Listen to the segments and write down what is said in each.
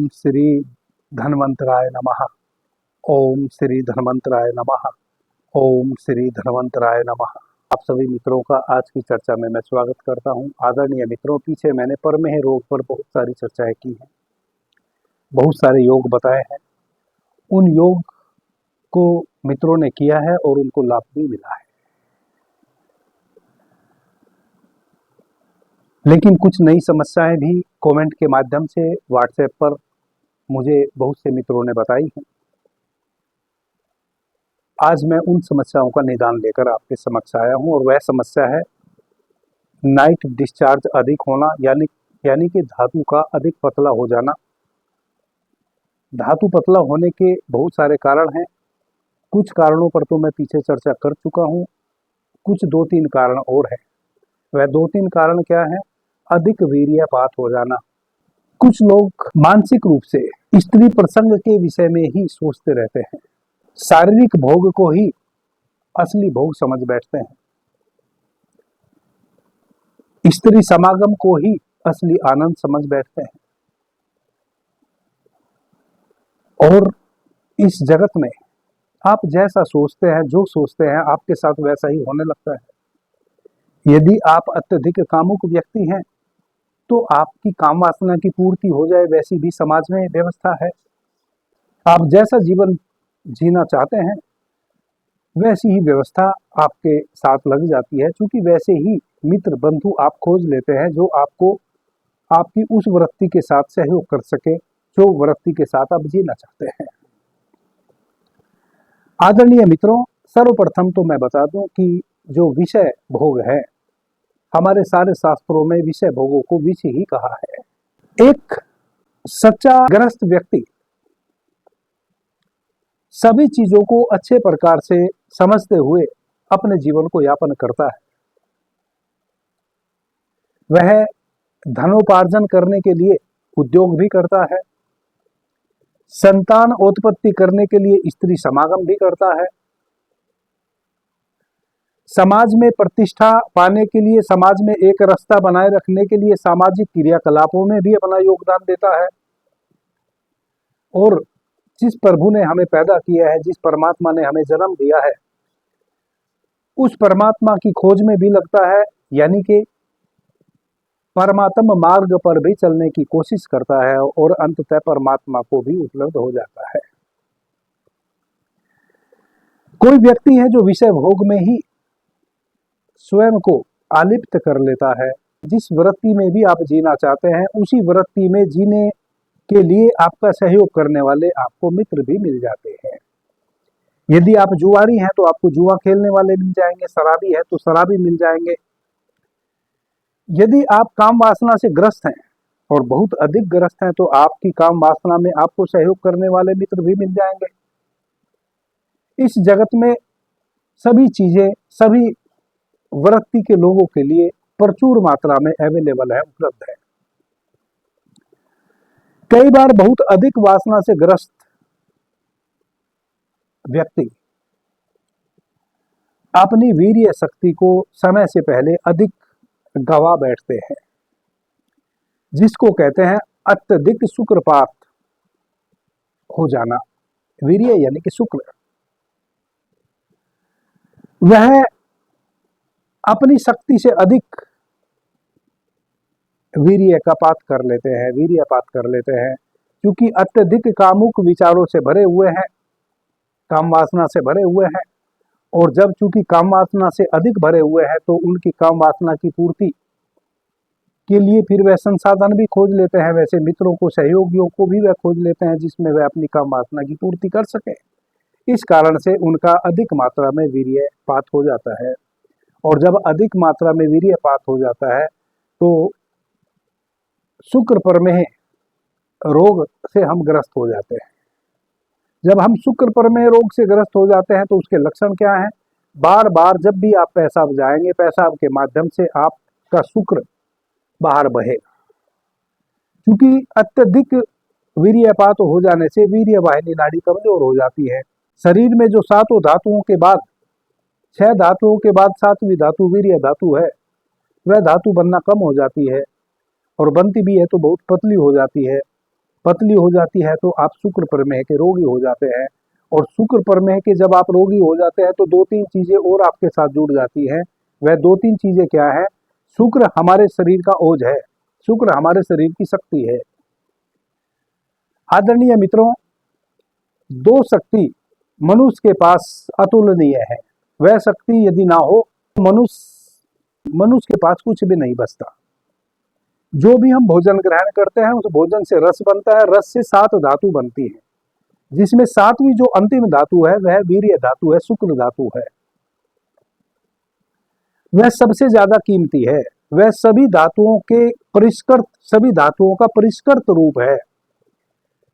ओम श्री धन्वंतराय नमः। ओम श्री धन्वंतराय नमः। ओम श्री धन्वंतराय नमः। आप सभी मित्रों का आज की चर्चा में मैं स्वागत करता हूं। आदरणीय मित्रों, पीछे मैंने परमेह रोग पर बहुत सारी चर्चाएं की हैं, बहुत सारे योग बताए हैं। उन योग को मित्रों ने किया है और उनको लाभ भी मिला है। लेकिन कुछ नई समस्याएं भी कमेंट के माध्यम से व्हाट्सएप पर मुझे बहुत से मित्रों ने बताई हैं। आज मैं उन समस्याओं का निदान लेकर आपके समक्ष आया हूं और वह समस्या है नाइट डिस्चार्ज अधिक होना, यानी कि धातु का अधिक पतला हो जाना। धातु पतला होने के बहुत सारे कारण हैं। कुछ कारणों पर तो मैं पीछे चर्चा कर चुका हूं, कुछ 2-3 कारण और हैं। वह 2-3 कारण क्या है? अधिक वीर्यपात हो जाना। कुछ लोग मानसिक रूप से स्त्री प्रसंग के विषय में ही सोचते रहते हैं, शारीरिक भोग को ही असली भोग समझ बैठते हैं, स्त्री समागम को ही असली आनंद समझ बैठते हैं। और इस जगत में आप जैसा सोचते हैं, जो सोचते हैं, आपके साथ वैसा ही होने लगता है। यदि आप अत्यधिक कामुक व्यक्ति हैं तो आपकी काम वासना की पूर्ति हो जाए, वैसी भी समाज में व्यवस्था है। आप जैसा जीवन जीना चाहते हैं वैसी ही व्यवस्था आपके साथ लग जाती है, क्योंकि वैसे ही मित्र बंधु आप खोज लेते हैं जो आपको आपकी उस वृत्ति के साथ सहयोग कर सके जो वृत्ति के साथ आप जीना चाहते हैं। आदरणीय मित्रों, सर्वप्रथम तो मैं बता दूं कि जो विषय भोग है, हमारे सारे शास्त्रों में विषय भोगों को विष ही कहा है। एक सच्चा ग्रस्त व्यक्ति सभी चीजों को अच्छे प्रकार से समझते हुए अपने जीवन को यापन करता है। वह धनोपार्जन करने के लिए उद्योग भी करता है, संतान उत्पत्ति करने के लिए स्त्री समागम भी करता है, समाज में प्रतिष्ठा पाने के लिए, समाज में एक रास्ता बनाए रखने के लिए सामाजिक क्रियाकलापों में भी अपना योगदान देता है। और जिस प्रभु ने हमें पैदा किया है, जिस परमात्मा ने हमें जन्म दिया है, उस परमात्मा की खोज में भी लगता है, यानी कि परमात्म मार्ग पर भी चलने की कोशिश करता है और अंततः परमात्मा को भी उपलब्ध हो जाता है। कोई व्यक्ति है जो विषय भोग में ही स्वयं को आलिप्त कर लेता है। जिस वृत्ति में भी आप जीना चाहते हैं, उसी वृत्ति में जीने के लिए आपका सहयोग करने वाले आपको मित्र भी मिल जाते हैं। यदि आप जुआरी हैं तो आपको जुआ खेलने वाले मिल जाएंगे, शराबी है तो शराबी मिल जाएंगे। यदि आप काम वासना से ग्रस्त हैं और बहुत अधिक ग्रस्त हैं तो आपकी काम वासना में आपको सहयोग करने वाले मित्र भी मिल जाएंगे। इस जगत में सभी चीजें सभी वृत्ति के लोगों के लिए प्रचुर मात्रा में अवेलेबल है, उपलब्ध है। कई बार बहुत अधिक वासना से ग्रस्त व्यक्ति अपनी वीर्य शक्ति को समय से पहले अधिक गवा बैठते हैं, जिसको कहते हैं अत्यधिक शुक्रपात हो जाना। वीर्य यानी कि शुक्र, वह अपनी शक्ति से अधिक वीर्यपात कर लेते हैं, क्योंकि अत्यधिक कामुक विचारों से भरे हुए हैं, काम वासना से भरे हुए हैं। और जब चूंकि काम वासना से अधिक भरे हुए हैं तो उनकी काम वासना की पूर्ति के लिए फिर वह संसाधन भी खोज लेते हैं, वैसे मित्रों को, सहयोगियों को भी वह खोज लेते हैं जिसमें वह अपनी काम वासना की पूर्ति कर सके। इस कारण से उनका अधिक मात्रा में वीर्यपात हो जाता है। और जब अधिक मात्रा में वीर्यपात हो जाता है तो शुक्र प्रमेह रोग से हम ग्रस्त हो जाते हैं। जब हम शुक्र प्रमेह रोग से ग्रस्त हो जाते हैं तो उसके लक्षण क्या हैं? बार बार जब भी आप पेशाब जाएंगे, पेशाब के माध्यम से आपका शुक्र बाहर बहेगा, क्योंकि अत्यधिक वीर्यपात हो जाने से वीर्य वाहिनी नाड़ी कमजोर हो जाती है। शरीर में जो 7 धातुओं के बाद 6 धातुओं के बाद 7वीं धातु वीर्य धातु है, वह धातु बनना कम हो जाती है और बनती भी है तो बहुत पतली हो जाती है। पतली हो जाती है तो आप शुक्र प्रमेह के रोगी हो जाते हैं। और शुक्र प्रमेह के जब आप रोगी हो जाते हैं तो दो तीन चीजें और आपके साथ जुड़ जाती हैं। वह दो तीन चीजें क्या है? शुक्र हमारे शरीर का ओज है, शुक्र हमारे शरीर की शक्ति है। आदरणीय मित्रों, दो शक्ति मनुष्य के पास अतुलनीय है। वह शक्ति यदि ना हो तो मनुष्य के पास कुछ भी नहीं बचता। जो भी हम भोजन ग्रहण करते हैं उस भोजन से रस बनता है, रस से 7 धातु बनती है, जिसमें 7वीं जो अंतिम धातु है वह वीर्य धातु है, शुक्र धातु है। वह सबसे ज्यादा कीमती है। वह सभी धातुओं का परिष्कृत रूप है।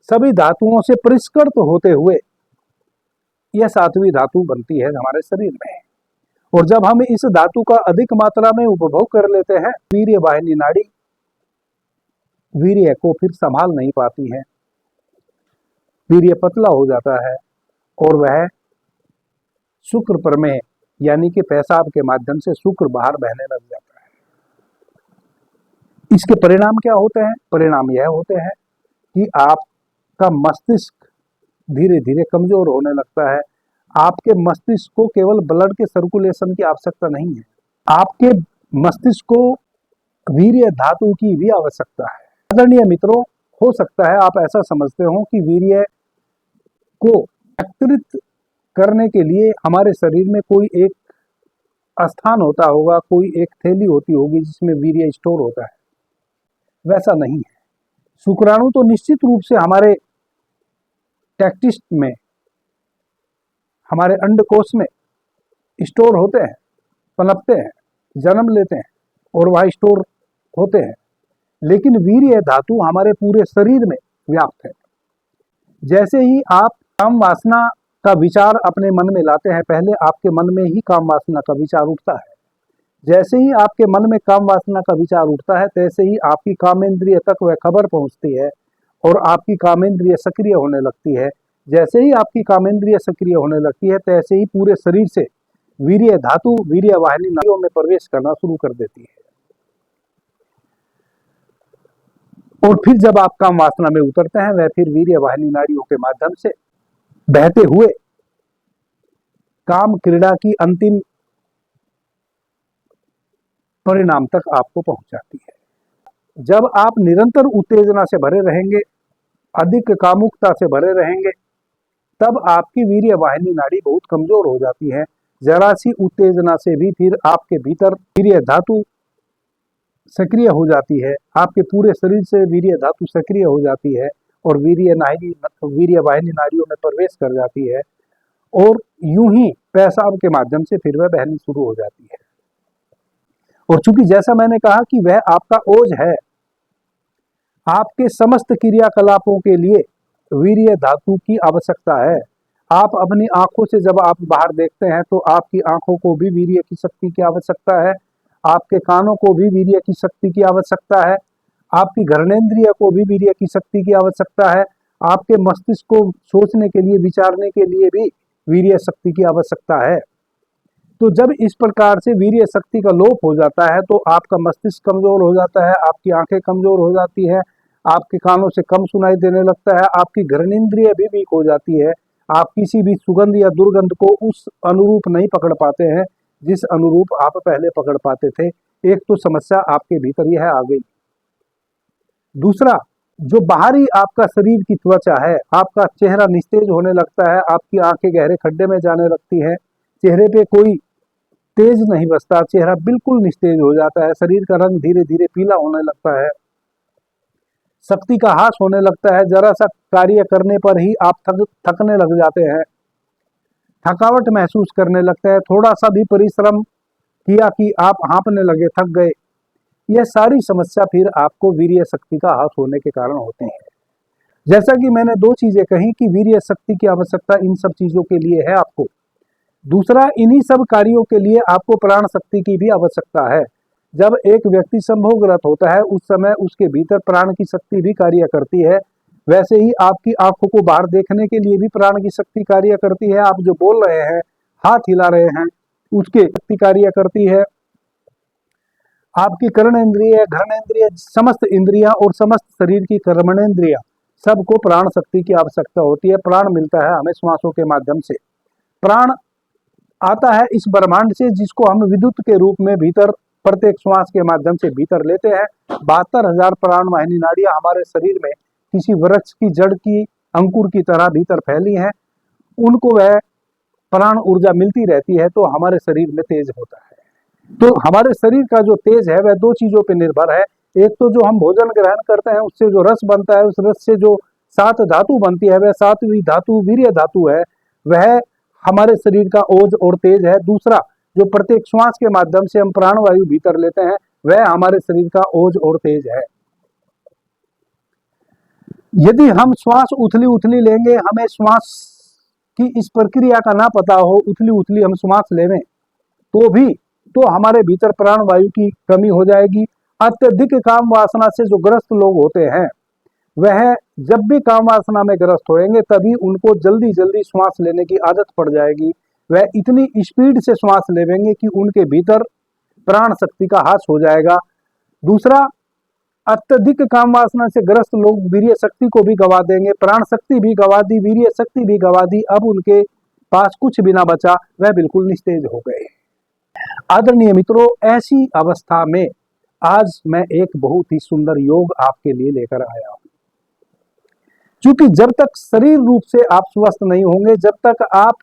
सभी धातुओं से परिष्कृत होते हुए यह 7वीं धातु बनती है हमारे शरीर में। और जब हम इस धातु का अधिक मात्रा में उपभोग कर लेते हैं, वीर्य वाहिनी नाड़ी वीर्य को फिर संभाल नहीं पाती है, वीर्य पतला हो जाता है और वह शुक्र प्रमेह यानी कि पेशाब के माध्यम से शुक्र बाहर बहने लग जाता है। इसके परिणाम क्या होते हैं? परिणाम यह होते हैं कि आपका मस्तिष्क धीरे धीरे कमजोर होने लगता है। आपके मस्तिष्क को केवल ब्लड के सर्कुलेशन की आवश्यकता नहीं है, आपके मस्तिष्क को वीर्य धातु की भी आवश्यकता है। आदरणीय मित्रों, हो सकता है आप ऐसा समझते हो कि वीर्य को एकत्रित करने के लिए हमारे शरीर में कोई एक स्थान होता होगा, कोई एक थैली होती होगी जिसमें वीर्य स्टोर होता है। वैसा नहीं है। शुक्राणु तो निश्चित रूप से हमारे टेस्टिस में, हमारे अंडकोश में स्टोर होते हैं, पनपते हैं, जन्म लेते हैं और वह स्टोर होते हैं। लेकिन वीर्य धातु हमारे पूरे शरीर में व्याप्त है। जैसे ही आप काम वासना का विचार अपने मन में लाते हैं, पहले आपके मन में ही काम वासना का विचार उठता है। जैसे ही आपके मन में काम वासना का विचार उठता है, तैसे ही आपकी कामेंद्रिय तक वह खबर पहुंचती है और आपकी कामेंद्रिय सक्रिय होने लगती है। जैसे ही आपकी कामेंद्रिय सक्रिय होने लगती है, तैसे ही पूरे शरीर से वीर्य धातु वीर्य वाहिनी नाड़ियों में प्रवेश करना शुरू कर देती है। और फिर जब आप काम वासना में उतरते हैं, वह फिर वीर्य वाहिनी नाड़ियों के माध्यम से बहते हुए काम क्रीड़ा की अंतिम परिणाम तक आपको पहुंचाती है। जब आप निरंतर उत्तेजना से भरे रहेंगे, अधिक कामुकता से भरे रहेंगे, तब आपकी वीर्य वाहिनी नाड़ी बहुत कमजोर हो जाती है। जरा सी उत्तेजना से भी फिर आपके भीतर वीर्य धातु सक्रिय हो जाती है, आपके पूरे शरीर से वीर्य धातु सक्रिय हो जाती है और वीर्य वाहिनी नाड़ियों में प्रवेश कर जाती है और यूं ही पेशाब के माध्यम से फिर वह बहनी शुरू हो जाती है। और चूंकि जैसा मैंने कहा कि वह आपका ओज है, आपके समस्त क्रियाकलापों के लिए वीर्य धातु की आवश्यकता है। आप अपनी आंखों से जब आप बाहर देखते हैं तो आपकी आंखों को भी वीर्य की शक्ति की आवश्यकता है, आपके कानों को भी वीर्य की शक्ति की आवश्यकता है, आपकी घ्राणेंद्रिय को भी वीर्य की शक्ति की आवश्यकता है, आपके मस्तिष्क को सोचने के लिए, विचारने के लिए भी वीर्य शक्ति की आवश्यकता है। तो जब इस प्रकार से वीर्य शक्ति का लोप हो जाता है तो आपका मस्तिष्क कमजोर हो जाता है, आपकी आंखें कमजोर हो जाती है, आपके कानों से कम सुनाई देने लगता है, आपकी घ्राणेंद्रिय भी वीक हो जाती है, आप किसी भी सुगंध या दुर्गंध को उस अनुरूप नहीं पकड़ पाते हैं जिस अनुरूप आप पहले पकड़ पाते थे। एक तो समस्या आपके भीतर यह आ गई। दूसरा, जो बाहरी आपका शरीर की त्वचा है, आपका चेहरा निस्तेज होने लगता है, आपकी आंखें गहरे खड्डे में जाने लगती है, चेहरे पे कोई तेज नहीं बचता, चेहरा बिल्कुल निस्तेज हो जाता है, शरीर का रंग धीरे धीरे पीला होने लगता है, शक्ति का ह्रास होने लगता है, जरा सा कार्य करने पर ही आप थकने लग जाते हैं, थकावट महसूस करने लगता है, थोड़ा सा भी परिश्रम किया कि आप हाँफने लगे, थक गए। यह सारी समस्या फिर आपको वीर्य शक्ति का ह्रास होने के कारण होती है। जैसा कि मैंने दो चीजें कही कि वीर्य शक्ति की आवश्यकता इन सब चीजों के लिए है आपको। दूसरा, इन्हीं सब कार्यों के लिए आपको प्राण शक्ति की भी आवश्यकता है। जब एक व्यक्ति संभोगरत होता है उस समय उसके भीतर प्राण की शक्ति भी कार्य करती है। वैसे ही आपकी आंखों को बाहर देखने के लिए भी प्राण की शक्ति कार्य करती है। आप जो बोल रहे हैं, हाथ हिला रहे हैं, उसके शक्ति कार्य करती है। आपकी कर्णेंद्रिय, घ्राणेंद्रिय, समस्त इंद्रियां और समस्त शरीर की कर्मणेंद्रियां सबको प्राण शक्ति की आवश्यकता होती है। प्राण मिलता है हमें श्वासों के माध्यम से। प्राण आता है इस ब्रह्मांड से, जिसको हम विद्युत के रूप में भीतर प्रत्येक श्वास के माध्यम से भीतर लेते हैं। 72,000 प्राण वाहिनी नाड़ियां हमारे शरीर में किसी वृक्ष की जड़ की अंकुर की तरह भीतर फैली हैं। उनको वह प्राण ऊर्जा मिलती रहती है तो हमारे शरीर में तेज होता है। तो हमारे शरीर का जो तेज है वह दो चीजों पर निर्भर है। एक तो जो हम भोजन ग्रहण करते हैं उससे जो रस बनता है, उस रस से जो 7 धातु बनती है, वह 7वीं धातु वीर्य धातु है। वह हमारे शरीर का ओज और तेज है। दूसरा, जो प्रत्येक श्वास के माध्यम से हम प्राणवायु भीतर लेते हैं, वह हमारे शरीर का ओज और तेज है। यदि हम श्वास उथली उथली लेंगे, हमें श्वास की इस प्रक्रिया का ना पता हो, उथली उथली हम श्वास लेवें तो हमारे भीतर प्राणवायु की कमी हो जाएगी। अत्यधिक काम वासना से जो ग्रस्त लोग होते हैं, वह जब भी काम वासना में ग्रस्त होंगे तभी उनको जल्दी जल्दी श्वास लेने की आदत पड़ जाएगी। वह इतनी स्पीड से श्वास लेवेंगे कि उनके भीतर प्राण शक्ति का ह्रास हो जाएगा। दूसरा, अत्यधिक काम वासना से ग्रस्त लोग वीर्य शक्ति को भी गवा देंगे। प्राण शक्ति भी गवा दी, वीर्य शक्ति भी गवा दी। अब उनके पास कुछ भी ना बचा, वह बिल्कुल निस्तेज हो गए। आदरणीय मित्रों, ऐसी अवस्था में आज मैं एक बहुत ही सुंदर योग आपके लिए लेकर आया हूं। क्योंकि जब तक शरीर रूप से आप स्वस्थ नहीं होंगे, जब तक आप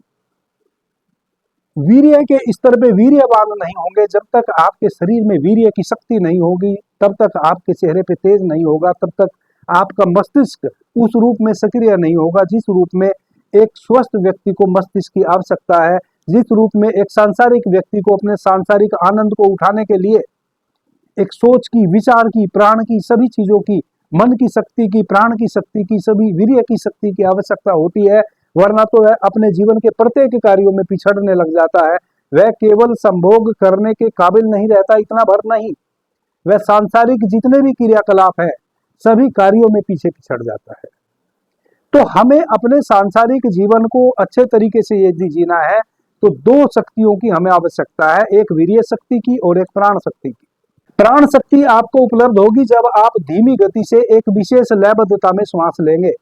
वीर्य के स्तर पे वीर्यवान नहीं होंगे, जब तक आपके शरीर में वीर्य की शक्ति नहीं होगी, तब तक आपके चेहरे पे तेज नहीं होगा, तब तक आपका मस्तिष्क उस रूप में सक्रिय नहीं होगा जिस रूप में एक स्वस्थ व्यक्ति को मस्तिष्क की आवश्यकता है, जिस रूप में एक सांसारिक व्यक्ति को अपने सांसारिक आनंद को उठाने के लिए एक सोच की, विचार की, प्राण की, सभी चीजों की, मन की शक्ति की, प्राण की शक्ति की, सभी वीर्य की शक्ति की आवश्यकता होती है। वरना तो वह अपने जीवन के प्रत्येक कार्यों में पिछड़ने लग जाता है। वह केवल संभोग करने के काबिल नहीं रहता, इतना भर नहीं, वह सांसारिक जितने भी क्रियाकलाप है सभी कार्यों में पीछे पिछड़ जाता है। तो हमें अपने सांसारिक जीवन को अच्छे तरीके से यदि जीना है तो दो शक्तियों की हमें आवश्यकता है, एक वीर्य शक्ति की और एक प्राण शक्ति की। प्राण शक्ति आपको उपलब्ध होगी जब आप धीमी गति से एक विशेष लयबद्धता में श्वास लेंगे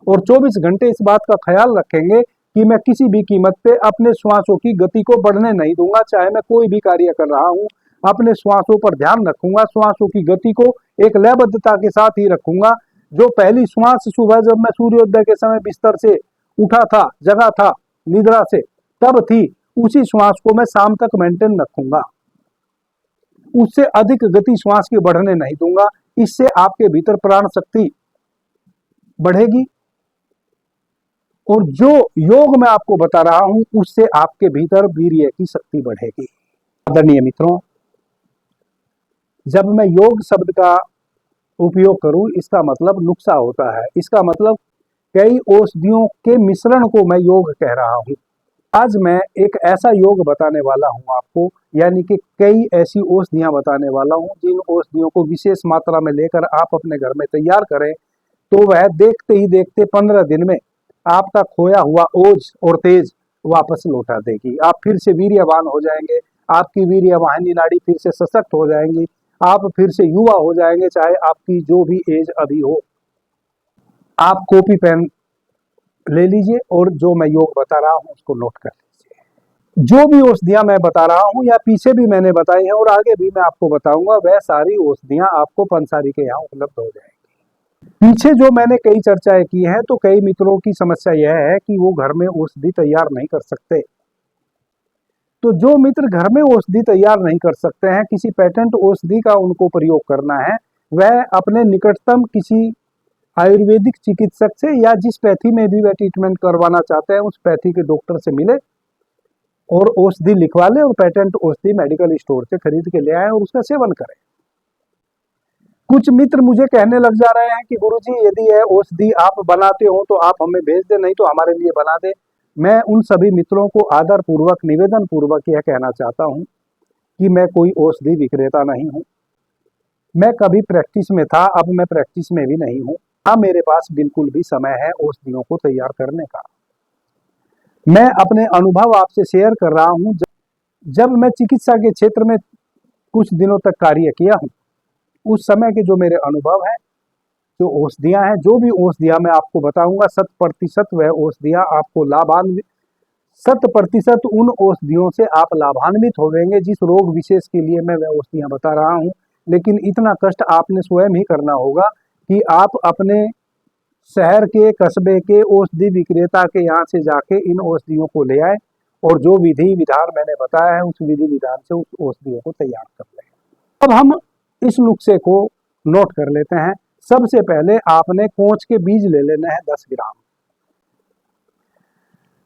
और 24 घंटे इस बात का ख्याल रखेंगे कि मैं किसी भी कीमत पे अपने श्वासों की गति को बढ़ने नहीं दूंगा। चाहे मैं कोई भी कार्य कर रहा हूं, अपने श्वासों पर ध्यान रखूंगा, श्वासों की गति को एक लयबद्धता के साथ ही रखूंगा। जो पहली श्वास सुबह जब मैं सूर्योदय के समय बिस्तर से उठा था, जगा था निद्रा से, तब थी, उसी श्वास को मैं शाम तक मेंटेन रखूंगा। उससे अधिक गति श्वास की बढ़ने नहीं दूंगा। इससे आपके भीतर प्राण शक्ति बढ़ेगी और जो योग मैं आपको बता रहा हूं उससे आपके भीतर वीर्य की शक्ति बढ़ेगी। आदरणीय मित्रों, जब मैं योग शब्द का उपयोग करूं, इसका मतलब नुस्खा होता है। इसका मतलब कई औषधियों के मिश्रण को मैं योग कह रहा हूं। आज मैं एक ऐसा योग बताने वाला हूं आपको, यानी कि कई ऐसी औषधियां बताने वाला हूं जिन औषधियों को विशेष मात्रा में लेकर आप अपने घर में तैयार करें तो वह देखते ही देखते 15 दिन में आपका खोया हुआ ओज और तेज वापस लौटा देगी। आप फिर से वीर्यवान हो जाएंगे, आपकी वीर्य वाहिनी नाड़ी फिर से सशक्त हो जाएंगी, आप फिर से युवा हो जाएंगे, चाहे आपकी जो भी एज अभी हो। आप कॉपी पेन ले लीजिए और जो मैं योग बता रहा हूं उसको नोट कर लीजिए। जो भी औषधियां मैं बता रहा हूं या पीछे भी मैंने बताई है और आगे भी मैं आपको बताऊंगा, वह सारी औषधियां आपको पंसारी के यहाँ उपलब्ध हो जाएंगी। पीछे जो मैंने कई चर्चाएं की हैं, तो कई मित्रों की समस्या यह है कि वो घर में औषधि तैयार नहीं कर सकते। तो जो मित्र घर में औषधि तैयार नहीं कर सकते हैं, किसी पेटेंट औषधि का उनको प्रयोग करना है, वह अपने निकटतम किसी आयुर्वेदिक चिकित्सक से या जिस पैथी में भी वह ट्रीटमेंट करवाना चाहते हैं उस पैथी के डॉक्टर से मिले और औषधि लिखवा ले और पेटेंट औषधि मेडिकल स्टोर से खरीद के ले आए और उसका सेवन करें। कुछ मित्र मुझे कहने लग जा रहे हैं कि गुरुजी, यदि यह औषधि आप बनाते हो तो आप हमें भेज दे, नहीं तो हमारे लिए बना दे। मैं उन सभी मित्रों को आदर पूर्वक, निवेदन पूर्वक यह कहना चाहता हूं कि मैं कोई औषधि विक्रेता नहीं हूं। मैं कभी प्रैक्टिस में था, अब मैं प्रैक्टिस में भी नहीं हूं। अब मेरे पास बिल्कुल भी समय है औषधियों को तैयार करने का। मैं अपने अनुभव आपसे शेयर कर रहा हूं। जब मैं चिकित्सा के क्षेत्र में कुछ दिनों तक कार्य किया हूं, उस समय के जो मेरे अनुभव हैं जो औषधियाँ हैं, जो भी औषधियाँ मैं आपको बताऊंगा 100% वह औषधियाँ आपको लाभान्वित 100% उन औषधियों से आप लाभान्वित होवेंगे जिस रोग विशेष के लिए मैं वह औषधियाँ बता रहा हूँ। लेकिन इतना कष्ट आपने स्वयं ही करना होगा कि आप अपने शहर के कस्बे के औषधि विक्रेता के यहाँ से जाके इन औषधियों को ले आए और जो विधि विधान मैंने बताया है उस विधि विधान से उस औषधियों को तैयार कर लें। अब हम इस नुस्खे को नोट कर लेते हैं। सबसे पहले आपने कोंच के बीज ले लेना है 10 ग्राम।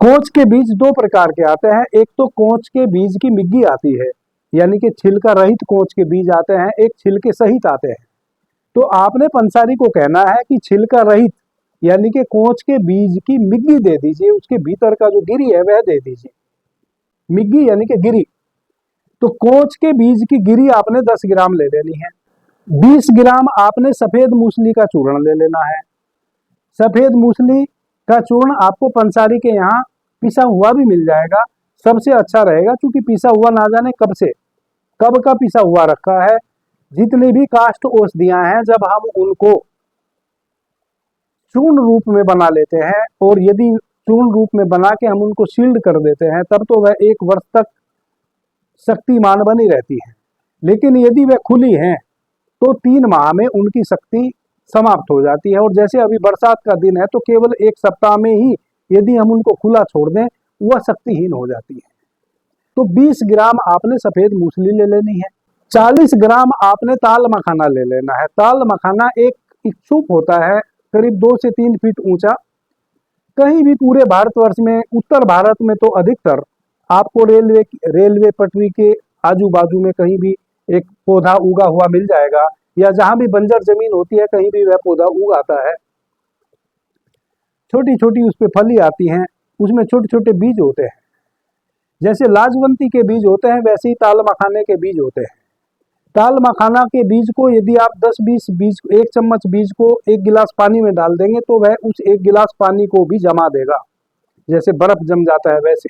कोंच के बीज दो प्रकार के आते हैं, एक तो कोंच के बीज की मिग्गी आती है, यानी कि छिलका रहित कोंच के बीज आते हैं, एक छिलके सहित आते हैं। तो आपने पंसारी को कहना है कि छिलका रहित यानी कि कोंच के बीज की मिग्गी दे दीजिए, उसके भीतर का जो गिरी है वह दे दीजिए। मिग्गी यानी कि गिरी। तो कोंच के बीज की गिरी आपने 10 ग्राम ले लेनी है। 20 ग्राम आपने सफेद मूसली का चूर्ण ले लेना है। सफेद मूसली का चूर्ण आपको पंसारी के यहाँ पिसा हुआ भी मिल जाएगा, सबसे अच्छा रहेगा, क्योंकि पिसा हुआ ना जाने कब का पिसा हुआ रखा है। जितनी भी काष्ठ औषधियां हैं, जब हम उनको चूर्ण रूप में बना लेते हैं और यदि चूर्ण रूप में बना के हम उनको शील्ड कर देते हैं तब तो वह 1 वर्ष तक शक्तिमान बनी रहती है। लेकिन यदि वह खुली हैं तो 3 माह में उनकी शक्ति समाप्त हो जाती है। और जैसे अभी बरसात का दिन है तो केवल 1 सप्ताह में ही यदि हम उनको खुला छोड़ दें वह शक्तिहीन हो जाती है। तो 20 ग्राम आपने सफेद मूसली ले लेनी है। 40 ग्राम आपने ताल मखाना ले लेना है। ताल मखाना एक इच्छुक होता है, करीब 2 से 3 फीट ऊंचा। कहीं भी पूरे भारतवर्ष में, उत्तर भारत में तो अधिकतर आपको रेलवे पटरी के आजू बाजू में कहीं भी एक पौधा उगा हुआ मिल जाएगा, या जहां भी बंजर जमीन होती है कहीं भी वह पौधा उगाता है। छोटी छोटी उस पर फली आती हैं, उसमें छोटे छोटे बीज होते हैं। जैसे लाजवंती के बीज होते हैं वैसे ही ताल मखाने के बीज होते हैं। ताल मखाना के बीज को यदि आप 10-20 बीज, 1 चम्मच बीज को 1 गिलास पानी में डाल देंगे तो वह उस 1 गिलास पानी को भी जमा देगा, जैसे बर्फ जम जाता है वैसे।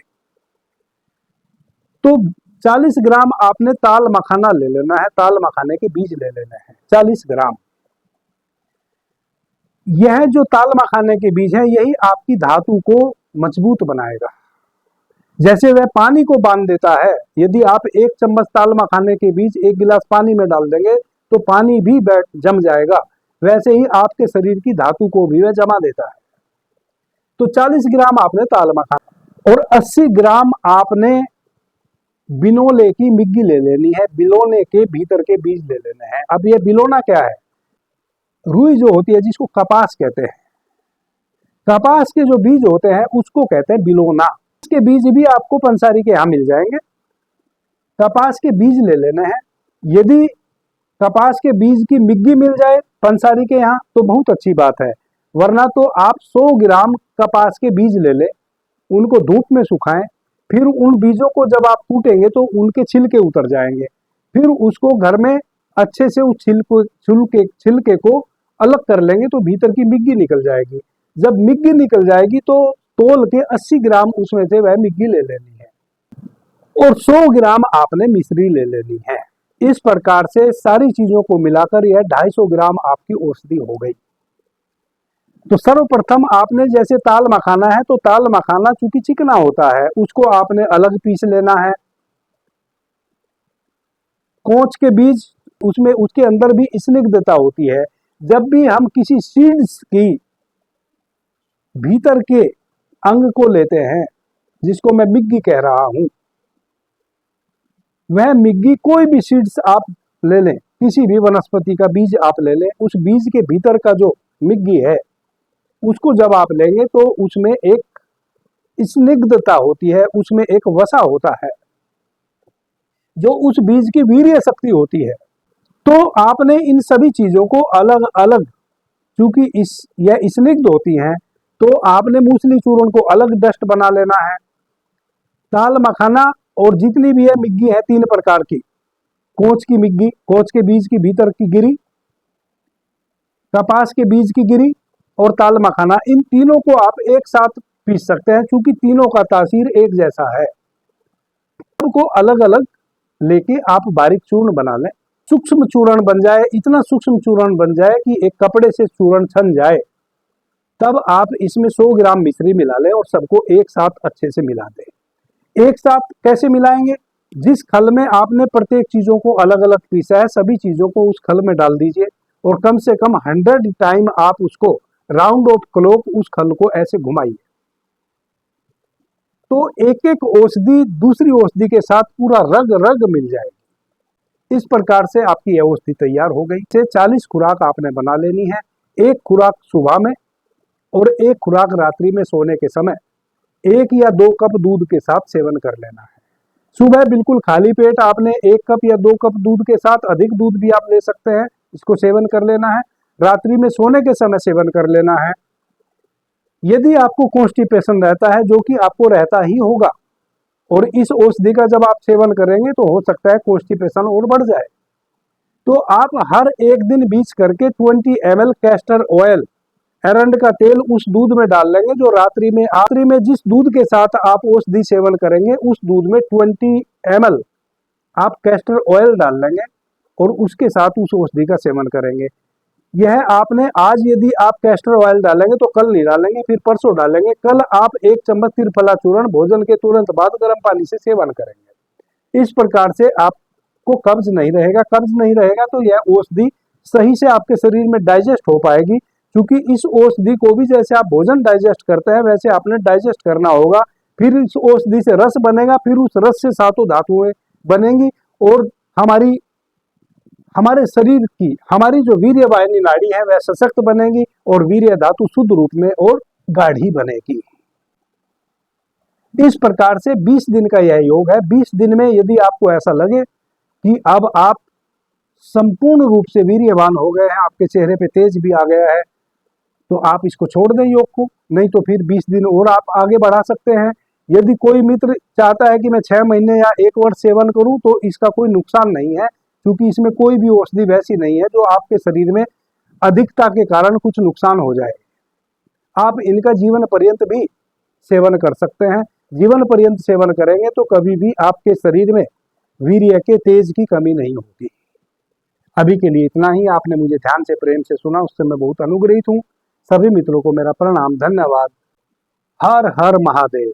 तो 40 ग्राम आपने ताल मखाना ले लेना है, ताल मखाने के बीज ले लेने हैं 40 ग्राम। यह जो ताल मखाने के बीज है यही आपकी धातु को मजबूत बनाएगा। जैसे वह पानी को बांध देता है, यदि आप 1 चम्मच ताल मखाने के बीज 1 गिलास पानी में डाल देंगे तो पानी भी जम जाएगा, वैसे ही आपके शरीर की धातु को भी वह जमा देता है। तो 40 ग्राम आपने ताल मखाना और 80 ग्राम आपने बिनोले की मिग्गी ले लेनी है। बिलोने के भीतर के बीज ले लेने हैं। अब यह बिलोना क्या है? रुई जो होती है जिसको कपास कहते हैं, कपास के जो बीज होते हैं उसको कहते हैं बिलोना। इसके बीज भी आपको पंसारी के यहाँ मिल जाएंगे। कपास के बीज ले लेने हैं। यदि कपास के बीज की मिग्गी मिल जाए पंसारी के यहाँ तो बहुत अच्छी बात है, वरना तो आप 100 ग्राम कपास के बीज ले ले, उनको धूप में सुखाएं, फिर उन बीजों को जब आप कूटेंगे तो उनके छिलके उतर जाएंगे। फिर उसको घर में अच्छे से उस छिलके को अलग कर लेंगे तो भीतर की मिग्गी निकल जाएगी। जब मिग्गी निकल जाएगी तो तोल के 80 ग्राम उसमें से वह मिग्गी ले लेनी है और 100 ग्राम आपने मिश्री ले लेनी है। इस प्रकार से सारी चीजों को मिलाकर यह 250 ग्राम आपकी औषधि हो गई। तो सर्वप्रथम आपने, जैसे ताल मखाना है तो ताल मखाना चूंकि चिकना होता है उसको आपने अलग पीस लेना है। कोंच के बीज, उसमें उसके अंदर भी स्निग्धता होती है। जब भी हम किसी सीड्स की भीतर के अंग को लेते हैं, जिसको मैं मिग्गी कह रहा हूं, वह मिग्गी कोई भी सीड्स आप ले लें, किसी भी वनस्पति का बीज आप ले लें, उस बीज के भीतर का जो मिग्गी है उसको जब आप लेंगे तो उसमें एक स्निग्धता होती है, उसमें एक वसा होता है जो उस बीज की वीर्य शक्ति होती है। तो आपने इन सभी चीजों को अलग अलग, चूंकि यह स्निग्ध होती हैं, तो आपने मूसली चूर्ण को अलग डस्ट बना लेना है। ताल मखाना और जितनी भी है मिग्गी है 3 प्रकार की, कोंच की मिग्गी, कोंच के बीज की भीतर की गिरी, कपास के बीज की गिरी और ताल मखाना, इन तीनों को आप एक साथ पीस सकते हैं क्योंकि तीनों का तासीर एक जैसा है। उनको अलग अलग लेके आप बारीक चूर्ण बना लें। सूक्ष्म चूर्ण बन जाए, इतना सूक्ष्म चूर्ण बन जाए कि एक कपड़े से चूर्ण छन जाए, तब आप इसमें 100 ग्राम मिश्री मिला लें और सबको एक साथ अच्छे से मिला दें। एक साथ कैसे मिलाएंगे? जिस खल में आपने प्रत्येक चीजों को अलग अलग पीसा है, सभी चीजों को उस खल में डाल दीजिए और कम से कम 100 टाइम आप उसको राउंड ऑफ क्लॉक उस खल को ऐसे घुमाइए। तो एक एक औषधि दूसरी औषधि के साथ पूरा रग रग मिल जाएगी। इस प्रकार से आपकी यह औषधि तैयार हो गई। से 40 खुराक आपने बना लेनी है। एक खुराक सुबह में और एक खुराक रात्रि में सोने के समय 1 या 2 कप दूध के साथ सेवन कर लेना है। सुबह बिल्कुल खाली पेट आपने 1 कप या 2 कप दूध के साथ, अधिक दूध भी आप ले सकते हैं, इसको सेवन कर लेना है। रात्रि में सोने के समय सेवन कर लेना है। यदि आपको कॉन्स्टिपेशन रहता है, जो कि आपको रहता ही होगा, और इस औषधि का जब आप सेवन करेंगे तो हो सकता है कॉन्स्टिपेशन और बढ़ जाए, तो आप हर एक दिन बीच करके 20 ml कैस्टर ऑयल, एरंड का तेल उस दूध में डाल लेंगे जो रात्रि में जिस दूध के साथ आप औषधि सेवन करेंगे उस दूध में 20 ml आप कैस्टर ऑयल डाल लेंगे और उसके साथ उस औषधि का सेवन करेंगे। यह आपने आज यदि आप कैस्टर ऑयल डालेंगे तो कल नहीं डालेंगे, फिर परसों डालेंगे। कल आप 1 चम्मच त्रिफला चूर्ण भोजन के तुरंत बाद गर्म पानी से सेवन करेंगे। इस प्रकार से आपको कब्ज नहीं रहेगा। कब्ज नहीं रहेगा तो यह औषधि सही से आपके शरीर में डाइजेस्ट हो पाएगी, क्योंकि इस औषधि को भी जैसे आप भोजन डाइजेस्ट करते हैं वैसे आपने डाइजेस्ट करना होगा। फिर इस औषधि से रस बनेगा, फिर उस रस से सातों धातुएं बनेंगी और हमारे शरीर की, हमारी जो वीर्य वाहिनी नाड़ी है वह सशक्त बनेगी और वीर्य धातु शुद्ध रूप में और गाढ़ी बनेगी। इस प्रकार से 20 दिन का यह योग है। 20 दिन में यदि आपको ऐसा लगे कि अब आप संपूर्ण रूप से वीर्यवान हो गए हैं, आपके चेहरे पे तेज भी आ गया है, तो आप इसको छोड़ दें योग को, नहीं तो फिर 20 दिन और आप आगे बढ़ा सकते हैं। यदि कोई मित्र चाहता है कि मैं 6 महीने या 1 वर्ष सेवन करूं, तो इसका कोई नुकसान नहीं है, क्योंकि इसमें कोई भी औषधि वैसी नहीं है जो आपके शरीर में अधिकता के कारण कुछ नुकसान हो जाए। आप इनका जीवन पर्यंत भी सेवन कर सकते हैं। जीवन पर्यंत सेवन करेंगे तो कभी भी आपके शरीर में वीर्य के तेज की कमी नहीं होगी। अभी के लिए इतना ही। आपने मुझे ध्यान से प्रेम से सुना, उससे मैं बहुत अनुग्रहित हूँ। सभी मित्रों को मेरा प्रणाम, धन्यवाद। हर हर महादेव।